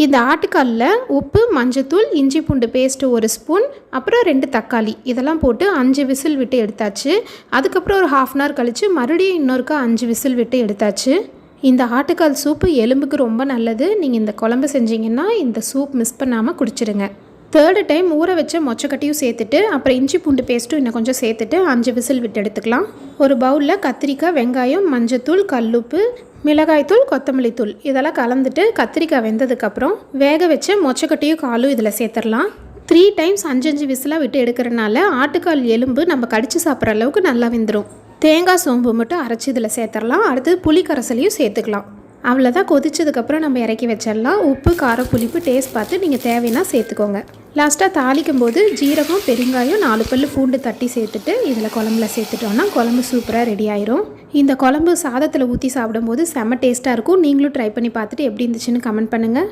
இந்த ஆட்டுக்காலில் உப்பு, மஞ்சத்தூள், இஞ்சி பூண்டு பேஸ்ட்டு 1 ஸ்பூன், அப்புறம் 2 தக்காளி இதெல்லாம் போட்டு 5 விசில் விட்டு எடுத்தாச்சு. அதுக்கப்புறம் ஒரு 1/2 அன் ஹவர் கழித்து மறுபடியும் இன்னொருக்கா 5 விசில் விட்டு எடுத்தாச்சு. இந்த ஆட்டுக்கால் சூப்பு எலும்புக்கு ரொம்ப நல்லது. நீங்கள் இந்த குழம்பு செஞ்சிங்கன்னா இந்த சூப் மிஸ் பண்ணாமல் குடிச்சிடுங்க. 3rd டைம் ஊற வச்ச மொச்சக்கட்டியும் சேர்த்துட்டு அப்புறம் இஞ்சி பூண்டு பேஸ்ட்டும் இன்னும் கொஞ்சம் சேர்த்துட்டு 5 விசில் விட்டு எடுத்துக்கலாம். ஒரு பவுலில் கத்திரிக்காய், வெங்காயம், மஞ்சத்தூள், கல்லுப்பு, மிளகாய்த்தூள், கொத்தமல்லி தூள் இதெல்லாம் கலந்துட்டு கத்திரிக்காய் வெந்ததுக்கப்புறம் வேக வச்ச மொச்சக்கட்டியும் காலும் இதில் சேர்த்துடலாம். 3 டைம்ஸ் 5 விசிலாக விட்டு எடுக்கிறனால ஆட்டுக்கால் எலும்பு நம்ம கடிச்சு சாப்பிட்ற அளவுக்கு நல்லா வெந்துடும். தேங்காய் சோம்பு மட்டும் அரைச்சி இதில் சேர்த்துடலாம். அடுத்து புளி கரைசலையும் சேர்த்துக்கலாம். அவ்வளோதான். கொதிச்சதுக்கப்புறம் நம்ம இறக்கி வச்சிடலாம். உப்பு, காரம், புளிப்பு டேஸ்ட் பார்த்து நீங்கள் தேவைன்னா சேர்த்துக்கோங்க. லாஸ்ட்டாக தாளிக்கும் போது ஜீரகம், பெருங்காயம், 4 பல்லு பூண்டு தட்டி சேர்த்துட்டு இதில் குழம்புல சேர்த்துட்டோன்னா குழம்பு சூப்பராக ரெடி ஆயிரும். இந்த குழம்பு சாதத்தில் ஊற்றி சாப்பிடும்போது செம்ம டேஸ்ட்டாக இருக்கும். நீங்களும் ட்ரை பண்ணி பார்த்துட்டு எப்படி இருந்துச்சுன்னு கமெண்ட் பண்ணுங்கள்.